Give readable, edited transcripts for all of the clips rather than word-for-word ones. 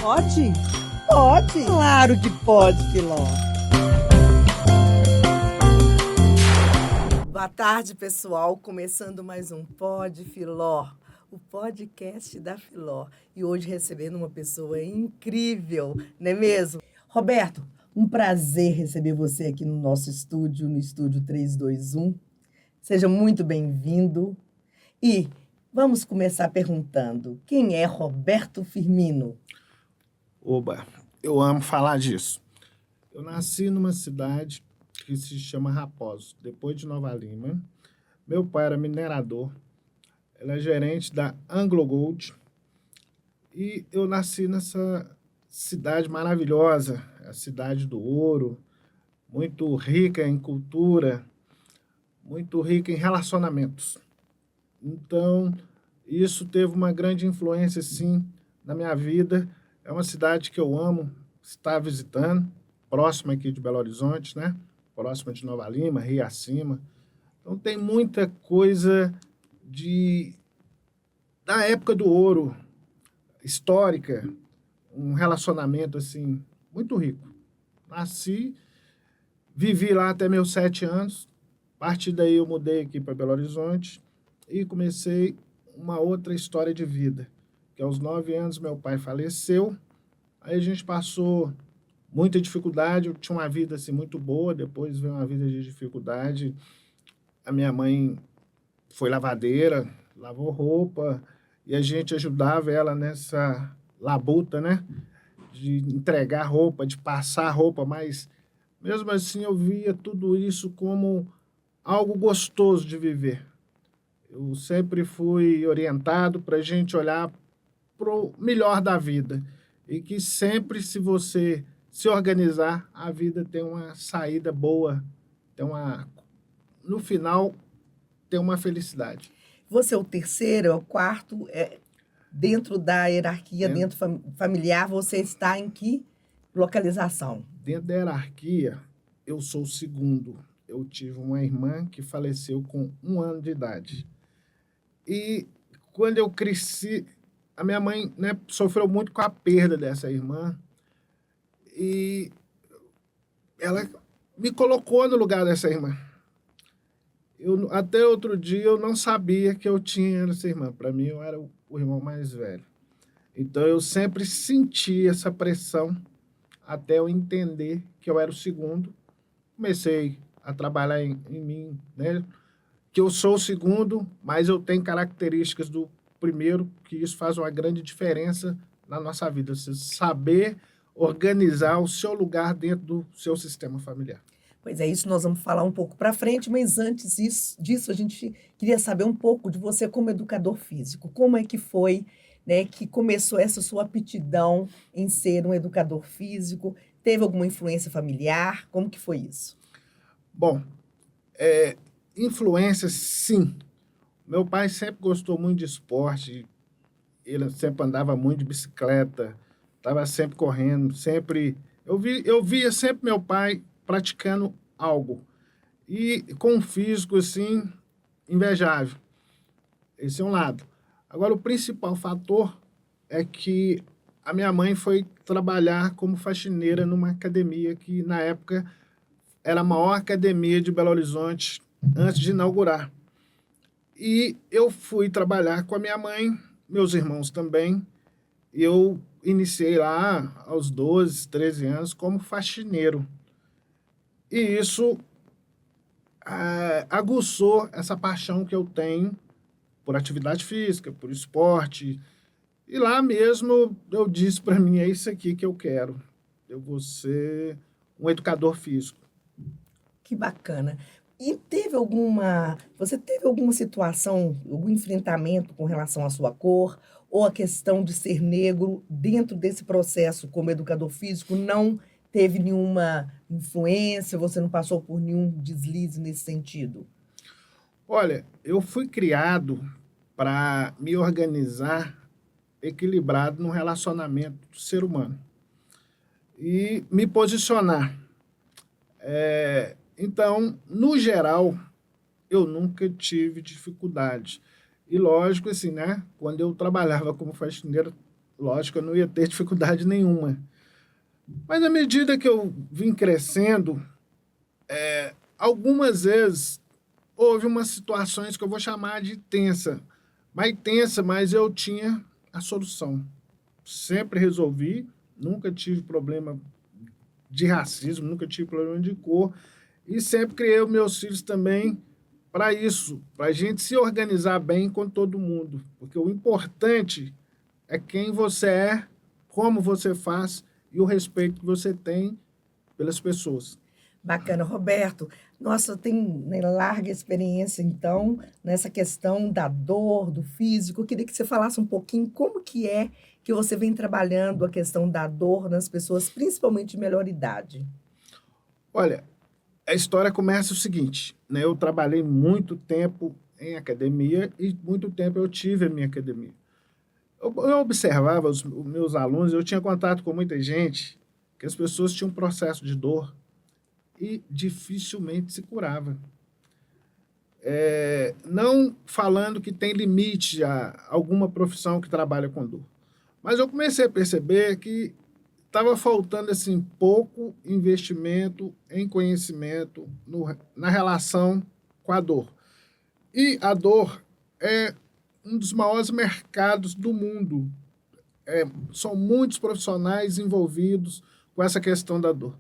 Pode? Pode. Claro que pode, Filó. Boa tarde, pessoal. Começando mais um Pod Filó, o podcast da Filó. E hoje recebendo uma pessoa incrível, não é mesmo? Roberto, um prazer receber você aqui no nosso estúdio, no estúdio 321. Seja muito bem-vindo. E vamos começar perguntando, quem é Roberto Firmino? Oba, eu amo falar disso. Eu nasci numa cidade que se chama Raposo, depois de Nova Lima. Meu pai era minerador, ele é gerente da Anglo Gold. E eu nasci nessa cidade maravilhosa, a cidade do ouro, muito rica em cultura, muito rica em relacionamentos. Então, isso teve uma grande influência, sim, na minha vida. É uma cidade que eu amo estar visitando, próxima aqui de Belo Horizonte, né? Próxima de Nova Lima, Rio Acima. Então, tem muita coisa da época do ouro, histórica, um relacionamento, assim, muito rico. Nasci, vivi lá até meus 7 anos. A partir daí eu mudei aqui para Belo Horizonte e comecei uma outra história de vida. Que aos 9 anos meu pai faleceu, aí a gente passou muita dificuldade, eu tinha uma vida assim muito boa, depois veio uma vida de dificuldade. A minha mãe foi lavadeira, lavou roupa, e a gente ajudava ela nessa labuta, né? De entregar roupa, de passar roupa, mas mesmo assim eu via tudo isso como algo gostoso de viver. Eu sempre fui orientado para a gente olhar para o melhor da vida. E que sempre, se você se organizar, a vida tem uma saída boa, no final, tem uma felicidade. Você é o terceiro, é o quarto, dentro da hierarquia, familiar, você está em que localização? Dentro da hierarquia, eu sou o segundo. Eu tive uma irmã que faleceu com 1 ano de idade. E quando eu cresci, a minha mãe, né, sofreu muito com a perda dessa irmã. E ela me colocou no lugar dessa irmã. Até outro dia eu não sabia que eu tinha essa irmã. Para mim, eu era o irmão mais velho. Então, eu sempre senti essa pressão até eu entender que eu era o segundo. Comecei a trabalhar em mim, né? Que eu sou o segundo, mas eu tenho características do primeiro, que isso faz uma grande diferença na nossa vida. Você saber organizar o seu lugar dentro do seu sistema familiar. Pois é, isso nós vamos falar um pouco para frente, mas antes disso, a gente queria saber um pouco de você como educador físico. Como é que foi, né, que começou essa sua aptidão em ser um educador físico? Teve alguma influência familiar? Como que foi isso? Bom, influência, sim. Meu pai sempre gostou muito de esporte, ele sempre andava muito de bicicleta, estava sempre correndo, sempre... Eu via sempre meu pai praticando algo. E com um físico, assim, invejável. Esse é um lado. Agora, o principal fator é que a minha mãe foi trabalhar como faxineira numa academia que, na época, era a maior academia de Belo Horizonte antes de inaugurar. E eu fui trabalhar com a minha mãe, meus irmãos também. Eu iniciei lá aos 12, 13 anos como faxineiro. E isso aguçou essa paixão que eu tenho por atividade física, por esporte. E lá mesmo eu disse para mim, é isso aqui que eu quero. Eu vou ser um educador físico. Que bacana. E você teve alguma situação, algum enfrentamento com relação à sua cor, ou a questão de ser negro dentro desse processo como educador físico não teve nenhuma influência, você não passou por nenhum deslize nesse sentido? Olha, eu fui criado para me organizar equilibrado no relacionamento do ser humano e me posicionar. Então, no geral, eu nunca tive dificuldade. E lógico, assim, né? Quando eu trabalhava como faxineiro, lógico, eu não ia ter dificuldade nenhuma. Mas à medida que eu vim crescendo, algumas vezes houve umas situações que eu vou chamar de tensa. Mais tensa, mas eu tinha a solução. Sempre resolvi, nunca tive problema de racismo, nunca tive problema de cor, e sempre criei os meus filhos também para isso, para a gente se organizar bem com todo mundo. Porque o importante é quem você é, como você faz e o respeito que você tem pelas pessoas. Bacana, Roberto. Nossa, tem, né, larga experiência, então, nessa questão da dor, do físico. Eu queria que você falasse um pouquinho como que é que você vem trabalhando a questão da dor nas pessoas, principalmente de melhor idade. Olha, a história começa o seguinte, né? Eu trabalhei muito tempo em academia e muito tempo eu tive a minha academia. Eu observava os meus alunos, eu tinha contato com muita gente, que as pessoas tinham um processo de dor e dificilmente se curava. Não falando que tem limite a alguma profissão que trabalha com dor, mas eu comecei a perceber que estava faltando assim pouco investimento em conhecimento na relação com a dor. E a dor é um dos maiores mercados do mundo. São muitos profissionais envolvidos com essa questão da dor.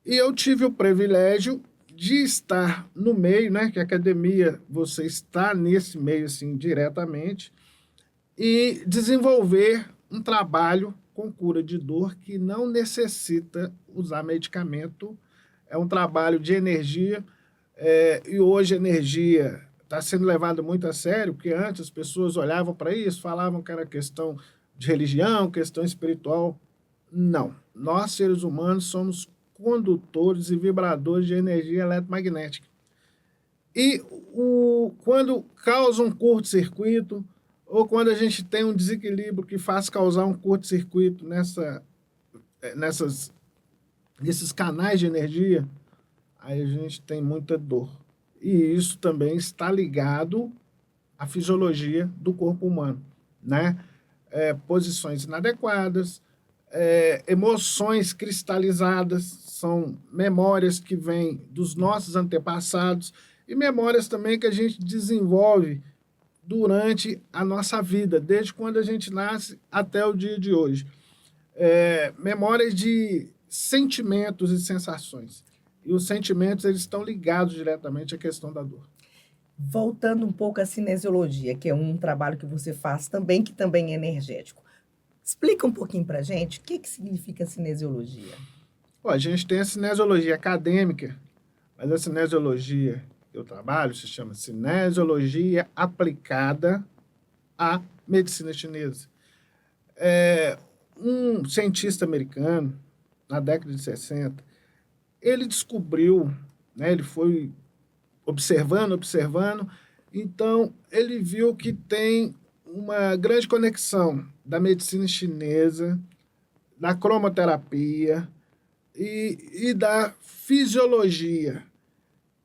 E eu tive o privilégio de estar no meio, né? Que a academia, você está nesse meio assim diretamente, e desenvolver um trabalho com cura de dor que não necessita usar medicamento. É um trabalho de energia, e hoje a energia está sendo levada muito a sério, porque antes as pessoas olhavam para isso, falavam que era questão de religião, questão espiritual. Não. Nós, seres humanos, somos condutores e vibradores de energia eletromagnética. E quando causa um curto-circuito, ou quando a gente tem um desequilíbrio que faz causar um curto-circuito nesses canais de energia, aí a gente tem muita dor. E isso também está ligado à fisiologia do corpo humano, né? Posições inadequadas, emoções cristalizadas, são memórias que vêm dos nossos antepassados e memórias também que a gente desenvolve durante a nossa vida, desde quando a gente nasce até o dia de hoje. Memórias de sentimentos e sensações. E os sentimentos eles estão ligados diretamente à questão da dor. Voltando um pouco à cinesiologia, que é um trabalho que você faz também, que também é energético. Explica um pouquinho para a gente o que significa cinesiologia. A gente tem a cinesiologia acadêmica, mas a cinesiologia que eu trabalho se chama cinesiologia aplicada à medicina chinesa. Um cientista americano, na década de 60, ele descobriu, né, ele foi observando, então ele viu que tem uma grande conexão da medicina chinesa, da cromoterapia e da fisiologia.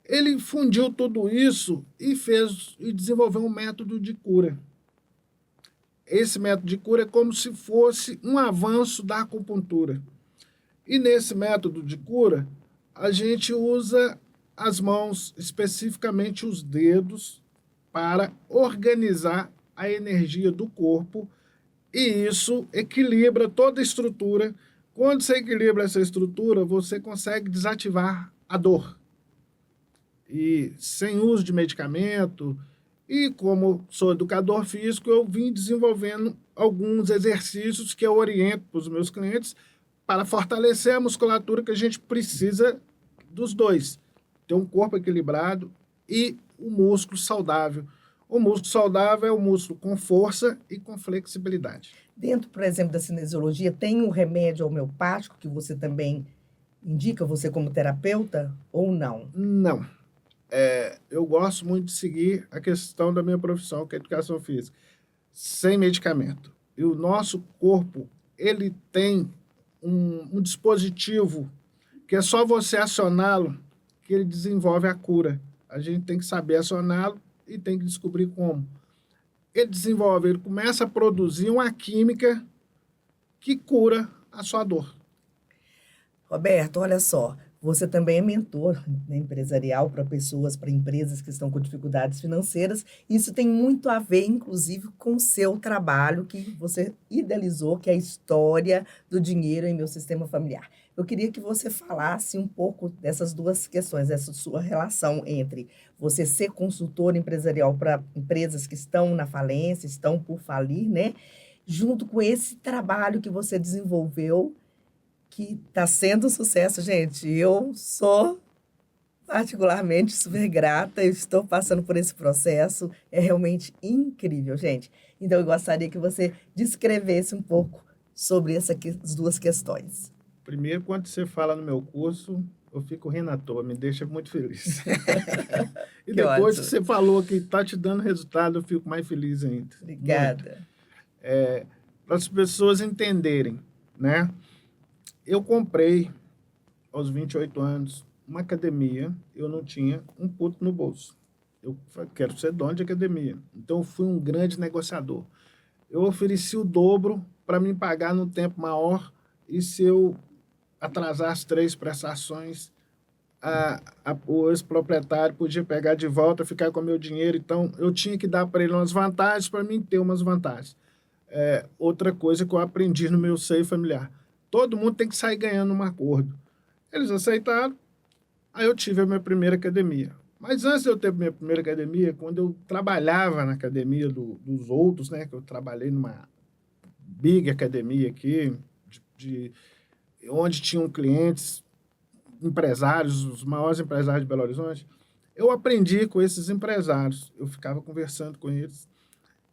Ele fundiu tudo isso e desenvolveu um método de cura. Esse método de cura é como se fosse um avanço da acupuntura. E nesse método de cura, a gente usa as mãos, especificamente os dedos, para organizar a energia do corpo, e isso equilibra toda a estrutura. Quando você equilibra essa estrutura, você consegue desativar a dor. E sem uso de medicamento, e como sou educador físico, eu vim desenvolvendo alguns exercícios que eu oriento para os meus clientes para fortalecer a musculatura, que a gente precisa dos dois. Ter um corpo equilibrado e o músculo saudável. O músculo saudável é o músculo com força e com flexibilidade. Dentro, por exemplo, da cinesiologia, tem um remédio homeopático que você também indica, você como terapeuta, ou não? Não. Eu gosto muito de seguir a questão da minha profissão, que é a educação física, sem medicamento. E o nosso corpo, ele tem um dispositivo que é só você acioná-lo que ele desenvolve a cura. A gente tem que saber acioná-lo e tem que descobrir como. Ele começa a produzir uma química que cura a sua dor. Roberto, olha só, você também é mentor, né, empresarial para pessoas, para empresas que estão com dificuldades financeiras. Isso tem muito a ver, inclusive, com o seu trabalho que você idealizou, que é a história do dinheiro em meu sistema familiar. Eu queria que você falasse um pouco dessas duas questões, essa sua relação entre você ser consultor empresarial para empresas que estão na falência, estão por falir, né? Junto com esse trabalho que você desenvolveu que está sendo um sucesso, gente. Eu sou particularmente super grata, eu estou passando por esse processo, é realmente incrível, gente. Então, eu gostaria que você descrevesse um pouco sobre essas duas questões. Primeiro, quando você fala no meu curso, eu fico rindo à toa, me deixa muito feliz. E Que depois que ótimo. você falou que está te dando resultado, eu fico mais feliz ainda. Muito. Obrigada. Para as pessoas entenderem, né? Eu comprei, aos 28 anos, uma academia, eu não tinha um puto no bolso. Eu quero ser dono de academia. Então, eu fui um grande negociador. Eu ofereci o dobro para me pagar no tempo maior e se eu atrasasse 3 prestações, o ex-proprietário podia pegar de volta, ficar com o meu dinheiro. Então, eu tinha que dar para ele umas vantagens para mim ter umas vantagens. Outra coisa que eu aprendi no meu seio familiar. Todo mundo tem que sair ganhando um acordo. Eles aceitaram, aí eu tive a minha primeira academia. Mas antes de eu ter a minha primeira academia, quando eu trabalhava na academia dos outros, né, que eu trabalhei numa big academia aqui, onde tinham clientes, empresários, os maiores empresários de Belo Horizonte, eu aprendi com esses empresários. Eu ficava conversando com eles.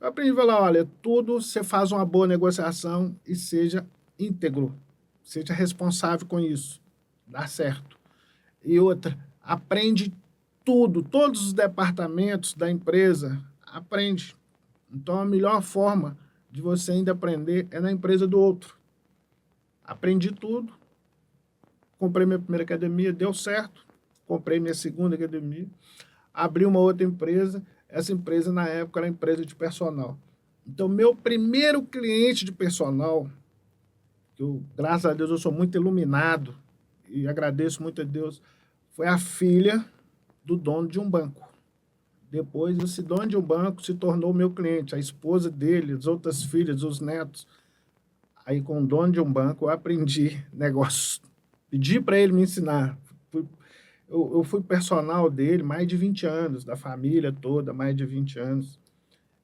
Eu aprendi a falar, olha, tudo você faz uma boa negociação e seja íntegro, seja responsável com isso, dá certo. E outra, aprende tudo, todos os departamentos da empresa, aprende. Então, a melhor forma de você ainda aprender é na empresa do outro. Aprendi tudo, comprei minha primeira academia, deu certo, comprei minha segunda academia, abri uma outra empresa, essa empresa, na época, era empresa de personal. Então, meu primeiro cliente de personal, graças a Deus, eu sou muito iluminado e agradeço muito a Deus, foi a filha do dono de um banco. Depois, esse dono de um banco se tornou meu cliente, a esposa dele, as outras filhas, os netos. Aí, com o dono de um banco, eu aprendi negócios. Pedi para ele me ensinar. Eu fui personal dele mais de 20 anos, da família toda, mais de 20 anos.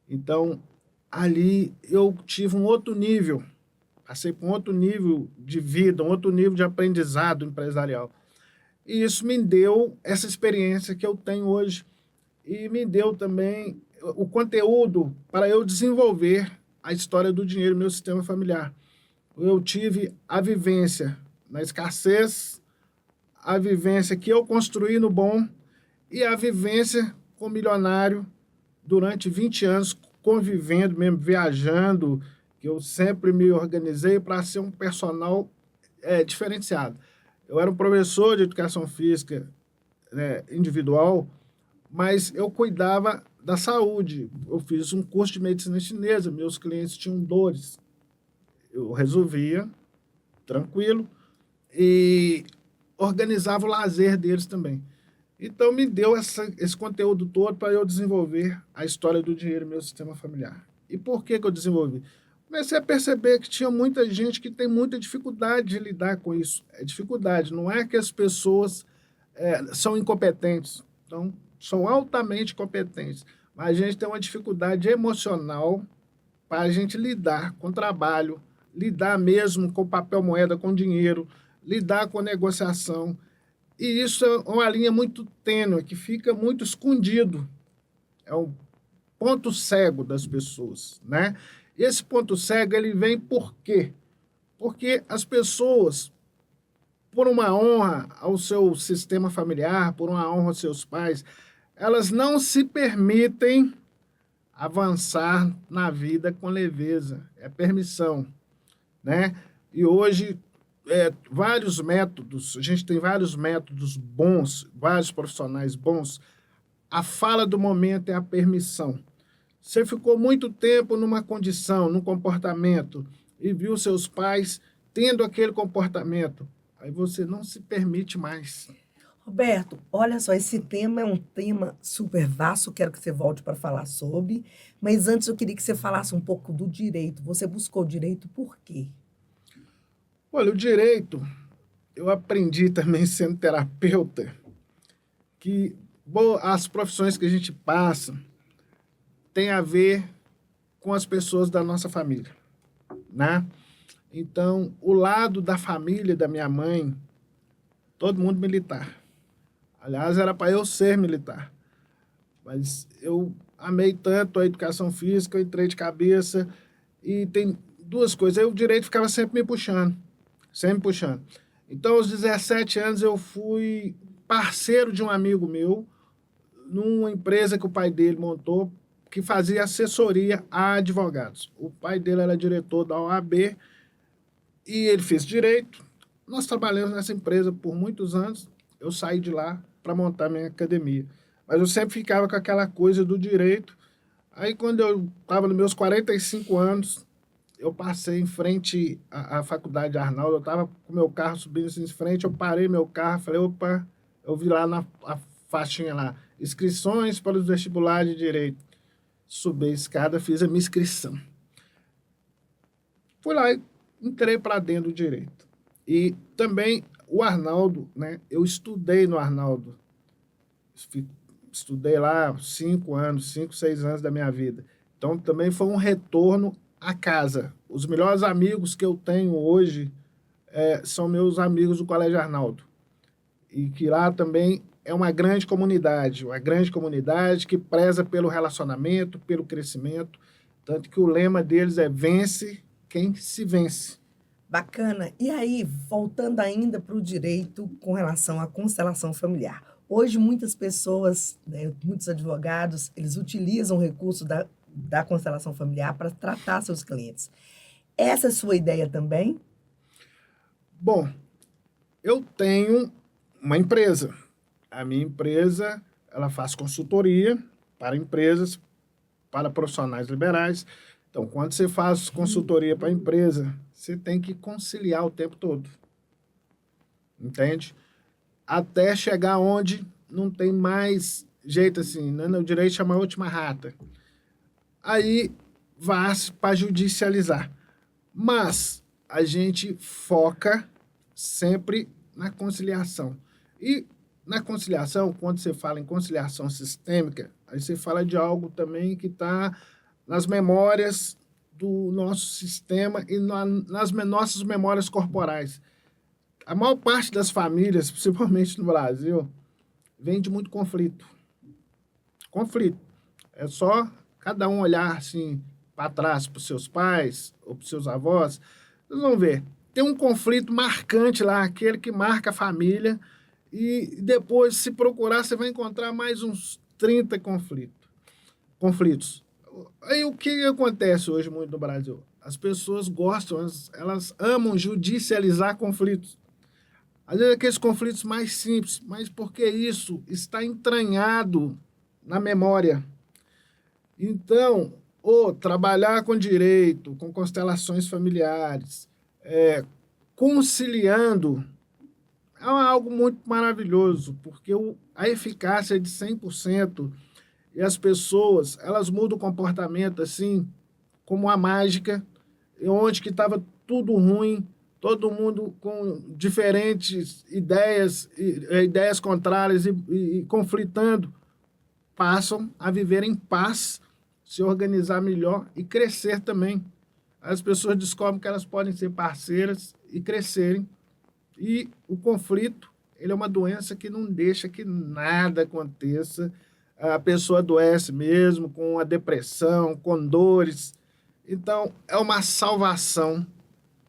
Então, ali eu tive um outro nível, passei por um outro nível de vida, um outro nível de aprendizado empresarial. E isso me deu essa experiência que eu tenho hoje e me deu também o conteúdo para eu desenvolver a história do dinheiro no meu sistema familiar. Eu tive a vivência na escassez, a vivência que eu construí no bom e a vivência com milionário durante 20 anos, convivendo mesmo, viajando, que eu sempre me organizei para ser um personal diferenciado. Eu era um professor de educação física, né, individual, mas eu cuidava da saúde. Eu fiz um curso de medicina chinesa, meus clientes tinham dores. Eu resolvia, tranquilo, e organizava o lazer deles também. Então, me deu esse conteúdo todo para eu desenvolver a história do dinheiro no meu sistema familiar. E por que eu desenvolvi? Comecei a perceber que tinha muita gente que tem muita dificuldade de lidar com isso. É dificuldade, não é que as pessoas são incompetentes. Então, são altamente competentes. Mas a gente tem uma dificuldade emocional para a gente lidar com o trabalho, lidar mesmo com papel moeda, com dinheiro, lidar com a negociação. E isso é uma linha muito tênue, que fica muito escondido. É um ponto cego das pessoas, né? Esse ponto cego, ele vem por quê? Porque as pessoas, por uma honra ao seu sistema familiar, por uma honra aos seus pais, elas não se permitem avançar na vida com leveza. É permissão, né? E hoje, vários métodos, a gente tem vários métodos bons, vários profissionais bons. A fala do momento é a permissão. Você ficou muito tempo numa condição, num comportamento, e viu seus pais tendo aquele comportamento. Aí você não se permite mais. Roberto, olha só, esse tema é um tema super vasto, quero que você volte para falar sobre, mas antes eu queria que você falasse um pouco do direito. Você buscou direito por quê? Olha, o direito, eu aprendi também sendo terapeuta, que as profissões que a gente passa têm a ver com as pessoas da nossa família, né? Então, o lado da família da minha mãe, todo mundo militar. Aliás, era para eu ser militar. Mas eu amei tanto a educação física, eu entrei de cabeça. E tem duas coisas. Aí o direito ficava sempre me puxando. Sempre me puxando. Então, aos 17 anos, eu fui parceiro de um amigo meu, numa empresa que o pai dele montou, que fazia assessoria a advogados. O pai dele era diretor da OAB e ele fez direito. Nós trabalhamos nessa empresa por muitos anos. Eu saí de lá para montar minha academia. Mas eu sempre ficava com aquela coisa do direito. Aí, quando eu estava nos meus 45 anos, eu passei em frente à faculdade de Arnaldo. Eu estava com meu carro subindo assim em frente. Eu parei meu carro, falei, opa, eu vi lá na a faixinha lá, inscrições para os vestibulares de direito. Subi a escada, fiz a minha inscrição. Fui lá e entrei para dentro do direito. E também o Arnaldo, né? Eu estudei no Arnaldo. Estudei lá 5, 6 anos da minha vida. Então também foi um retorno à casa. Os melhores amigos que eu tenho hoje são meus amigos do Colégio Arnaldo. E que lá também é uma grande comunidade que preza pelo relacionamento, pelo crescimento. Tanto que o lema deles é vence quem se vence. Bacana. E aí, voltando ainda para o direito com relação à constelação familiar. Hoje, muitas pessoas, né, muitos advogados, eles utilizam o recurso da constelação familiar para tratar seus clientes. Essa é a sua ideia também? Bom, eu tenho uma empresa. A minha empresa, ela faz consultoria para empresas, para profissionais liberais. Então, quando você faz consultoria para a empresa, você tem que conciliar o tempo todo. Entende? Até chegar onde não tem mais jeito assim, né? O direito chama a última rata. Aí vai para judicializar. Mas a gente foca sempre na conciliação. E na conciliação, quando você fala em conciliação sistêmica, aí você fala de algo também que está nas memórias do nosso sistema e nas nossas memórias corporais. A maior parte das famílias, principalmente no Brasil, vem de muito conflito. Conflito. É só cada um olhar assim para trás para os seus pais ou para os seus avós. Vocês vão ver. Tem um conflito marcante lá, aquele que marca a família. E depois, se procurar, você vai encontrar mais uns 30 conflitos. Aí o que acontece hoje muito no Brasil? As pessoas gostam, elas amam judicializar conflitos. Às vezes aqueles conflitos mais simples, mas porque isso está entranhado na memória. Então, trabalhar com direito, com constelações familiares, conciliando, é algo muito maravilhoso, porque a eficácia é de 100%. E as pessoas, elas mudam o comportamento assim, como a mágica, onde que estava tudo ruim, todo mundo com diferentes ideias contrárias e conflitando, passam a viver em paz, se organizar melhor e crescer também. As pessoas descobrem que elas podem ser parceiras e crescerem. E o conflito, ele é uma doença que não deixa que nada aconteça. A pessoa adoece mesmo com a depressão, com dores. Então, é uma salvação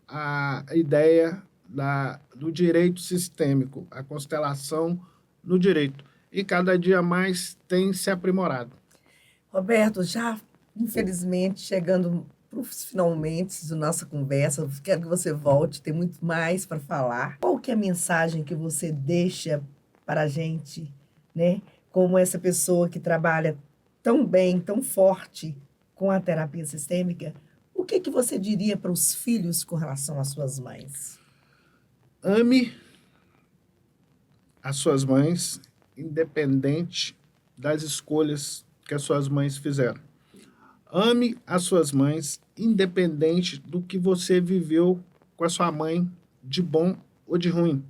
a ideia do direito sistêmico, a constelação no direito. E cada dia mais tem se aprimorado. Roberto, já infelizmente chegando para os finalmente da nossa conversa, quero que você volte, tem muito mais para falar. Qual que é a mensagem que você deixa para a gente, né? Como essa pessoa que trabalha tão bem, tão forte com a terapia sistêmica, o que você diria para os filhos com relação às suas mães? Ame as suas mães, independente das escolhas que as suas mães fizeram. Ame as suas mães, independente do que você viveu com a sua mãe, de bom ou de ruim.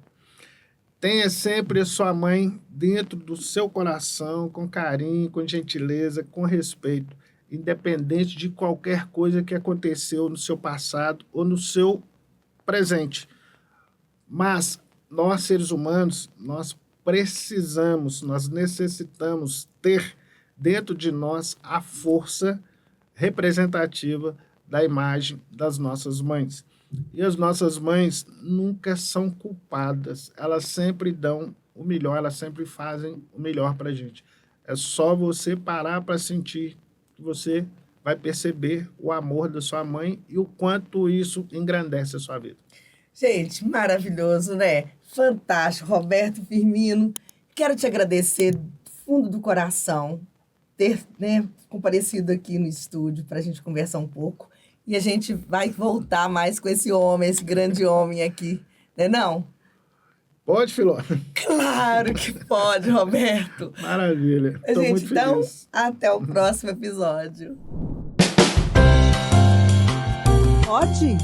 Tenha sempre a sua mãe dentro do seu coração, com carinho, com gentileza, com respeito, independente de qualquer coisa que aconteceu no seu passado ou no seu presente. Mas nós, seres humanos, nós necessitamos ter dentro de nós a força representativa da imagem das nossas mães. E as nossas mães nunca são culpadas, elas sempre dão o melhor, elas sempre fazem o melhor para a gente. É só você parar para sentir que você vai perceber o amor da sua mãe e o quanto isso engrandece a sua vida. Gente, maravilhoso, né? Fantástico, Roberto Firmino. Quero te agradecer do fundo do coração ter, né, comparecido aqui no estúdio para a gente conversar um pouco. E a gente vai voltar mais com esse homem, esse grande homem aqui, né não? Pode, Filó? Claro que pode, Roberto. Maravilha. Estou muito feliz. Então, até o próximo episódio. Pode?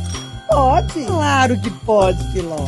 Pode. Claro que pode, Filó.